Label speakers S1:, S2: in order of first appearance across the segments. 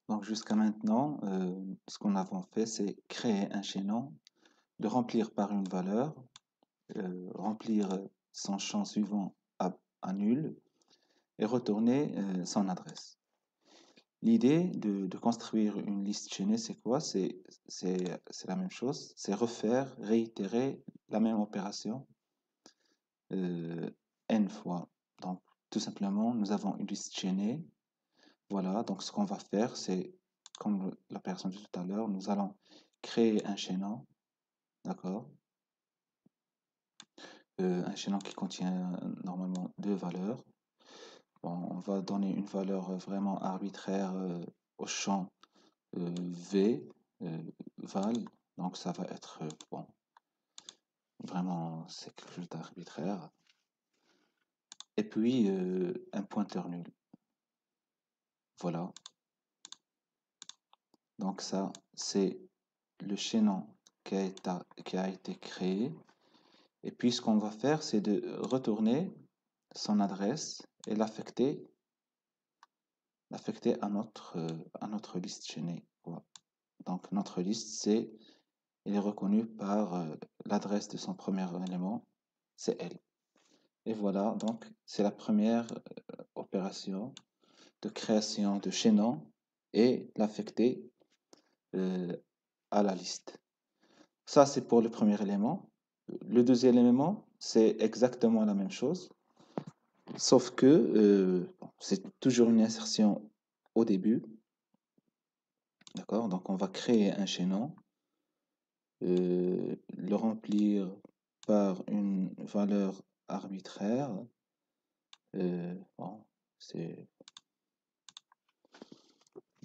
S1: Donc jusqu'à maintenant, ce qu'on a fait, c'est créer un chaînon, le remplir par une valeur, remplir son champ suivant à nul et retourner son adresse. L'idée de construire une liste chaînée, c'est quoi? C'est la même chose, c'est refaire, réitérer la même opération euh, n fois. Donc tout simplement, nous avons une liste chaînée. Voilà, donc ce qu'on va faire, c'est, comme la personne dit tout à l'heure, nous allons créer un chaînon, d'accord? Un chaînon qui contient normalement deux valeurs. Bon, on va donner une valeur vraiment arbitraire au champ V, euh, val, donc ça va être, bon, vraiment, c'est quelque chose d'arbitraire. Et puis, un pointeur nul. Voilà, donc ça, c'est le chaînon qui a été créé. Et puis, ce qu'on va faire, c'est de retourner son adresse et l'affecter à notre liste chaînée, quoi. Donc, notre liste, elle est reconnue par l'adresse de son premier élément, c'est elle. Et voilà, donc, c'est la première opération de création de chaînon et l'affecter euh, à la liste. Ça, c'est pour le premier élément. Le deuxième élément, c'est exactement la même chose. Sauf que c'est toujours une insertion au début. D'accord? Donc on va créer un chaînon, le remplir par une valeur arbitraire. Bon, c'est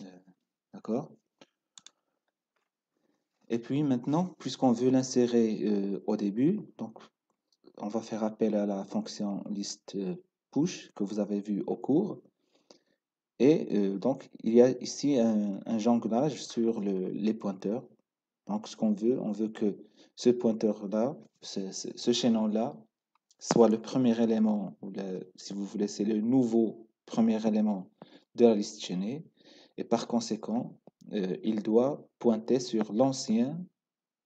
S1: euh, d'accord. Et puis maintenant, puisqu'on veut l'insérer au début, donc on va faire appel à la fonction list push que vous avez vu au cours. Et donc, il y a ici un jonglage sur les pointeurs. Donc, ce qu'on veut, on veut que ce pointeur-là, ce chaînon-là, soit le premier élément, ou si vous voulez, c'est le nouveau premier élément de la liste chaînée. Et par conséquent, il doit pointer sur l'ancien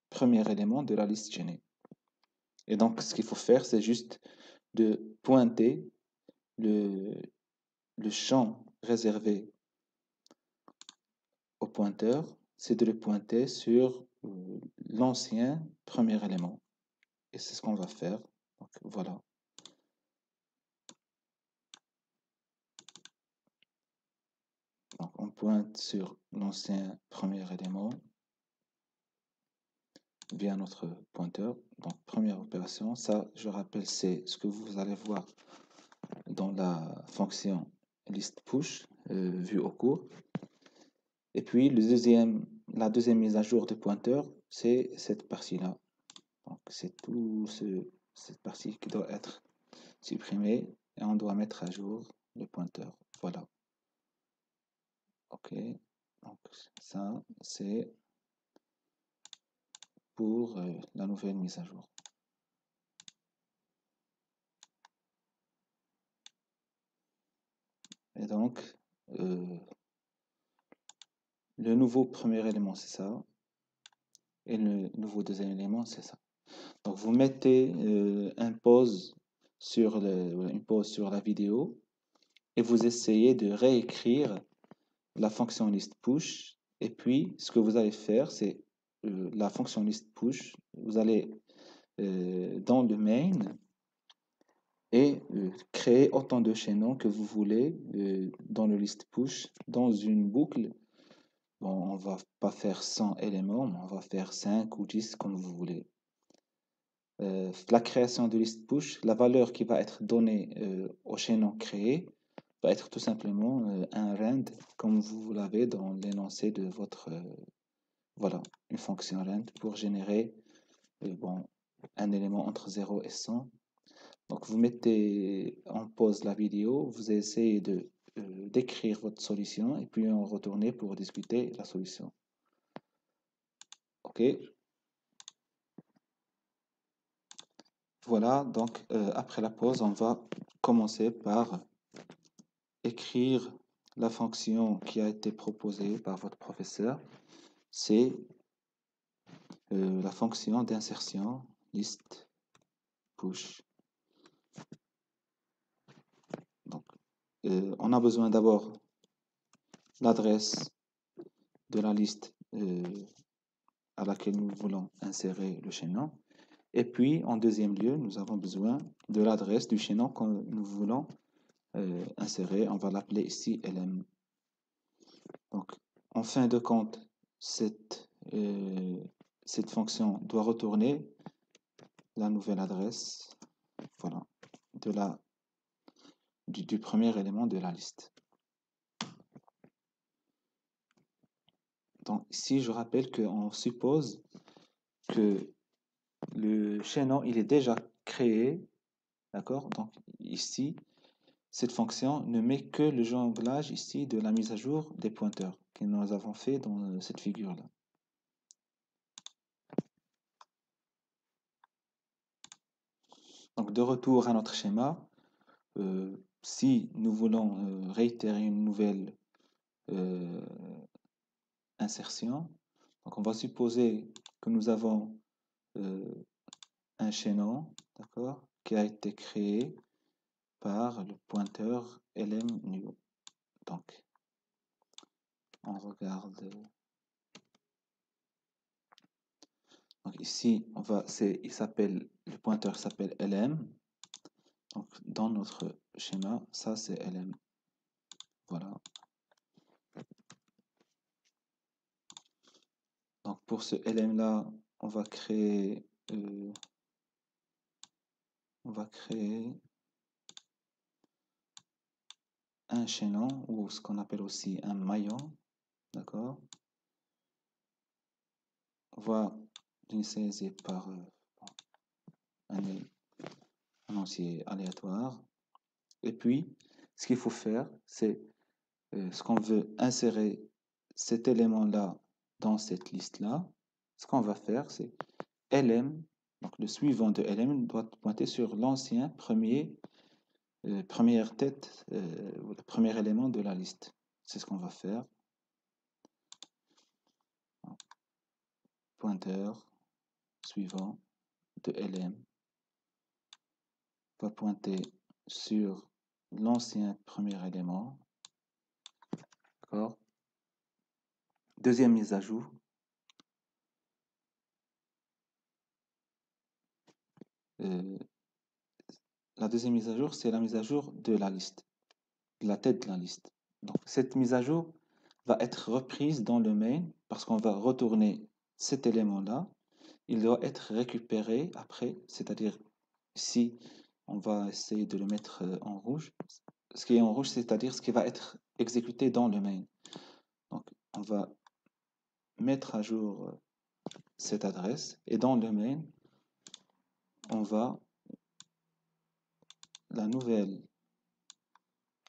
S1: premier élément de la liste chaînée. Et donc, ce qu'il faut faire, c'est juste de pointer le, le champ réservé au pointeur, c'est de le pointer sur l'ancien premier élément. Et c'est ce qu'on va faire. Donc, voilà. Donc, on pointe sur l'ancien premier élément via notre pointeur. Donc, première opération. Ça, je rappelle, c'est ce que vous allez voir dans la fonction list push vue au cours. Et puis, la deuxième mise à jour du pointeur, c'est cette partie-là. Donc, c'est cette partie qui doit être supprimée et on doit mettre à jour le pointeur. Voilà. OK. Donc, ça, c'est pour la nouvelle mise à jour. Et donc, le nouveau premier élément, c'est ça. Et le nouveau deuxième élément, c'est ça. Donc, vous mettez une pause sur la vidéo et vous essayez de réécrire la fonction list push. Et puis, ce que vous allez faire, c'est la fonction list push. Vous allez dans le main et créer autant de chaînons que vous voulez dans le list push, dans une boucle. Bon, on va pas faire 100 éléments, mais on va faire 5 ou 10 comme vous voulez. La création de list push, la valeur qui va être donnée au chaînon créé va être tout simplement un rand comme vous l'avez dans l'énoncé de votre voilà, une fonction rand pour générer bon, un élément entre 0 et 100. Donc vous mettez en pause la vidéo, vous essayez d'écrire votre solution et puis on retourne pour discuter la solution. OK. Voilà, donc après la pause, on va commencer par écrire la fonction qui a été proposée par votre professeur, c'est la fonction d'insertion list push. Donc, on a besoin d'abord l'adresse de la liste à laquelle nous voulons insérer le chaînon. Et puis, en deuxième lieu, nous avons besoin de l'adresse du chaînon que nous voulons insérer. On va l'appeler ici lm. Donc, en fin de compte, cette fonction doit retourner la nouvelle adresse, voilà, du premier élément de la liste. Donc, ici, je rappelle qu'on suppose que le chaînon, il est déjà créé, d'accord? Donc, ici, cette fonction ne met que le jonglage ici de la mise à jour des pointeurs que nous avons fait dans cette figure-là. Donc, de retour à notre schéma, si nous voulons réitérer une nouvelle insertion, donc on va supposer que nous avons un chaînon, d'accord, qui a été créé par le pointeur lm_new. Donc, on regarde. Donc ici, le pointeur s'appelle lm. Donc, dans notre schéma, ça c'est lm. Voilà. Donc, pour ce lm là, on va créer un chaînon ou ce qu'on appelle aussi un maillon, d'accord? On va l'initialiser par un entier aléatoire. Et puis, ce qu'il faut faire, c'est ce qu'on veut insérer cet élément-là dans cette liste-là. Ce qu'on va faire, c'est lm, donc le suivant de lm doit pointer sur l'ancien première tête, le premier élément de la liste. C'est ce qu'on va faire. Pointeur suivant de lm va pointer sur l'ancien premier élément. D'accord? Deuxième mise à jour. La deuxième mise à jour, c'est la mise à jour de la liste, de la tête de la liste. Donc, cette mise à jour va être reprise dans le main parce qu'on va retourner cet élément-là. Il doit être récupéré après, c'est-à-dire si on va essayer de le mettre en rouge, ce qui est en rouge, c'est-à-dire ce qui va être exécuté dans le main. Donc, on va mettre à jour cette adresse et dans le main, on va la nouvelle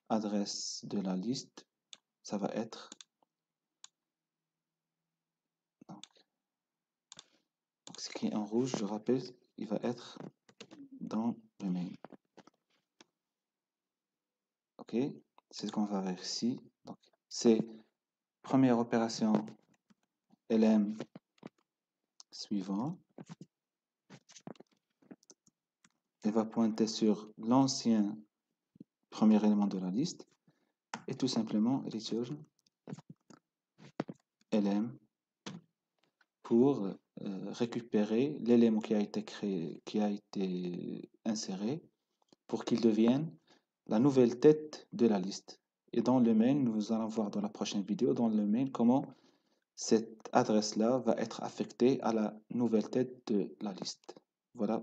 S1: adresse de la liste, ça va être donc, ce qui est en rouge, je rappelle, il va être dans le main. Ok, c'est ce qu'on va faire ici. Donc, c'est première opération lm suivant. Elle va pointer sur l'ancien premier élément de la liste et tout simplement return lm pour récupérer l'élément qui a été créé, qui a été inséré pour qu'il devienne la nouvelle tête de la liste. Et dans le main, nous allons voir dans la prochaine vidéo, dans le main, comment cette adresse-là va être affectée à la nouvelle tête de la liste. Voilà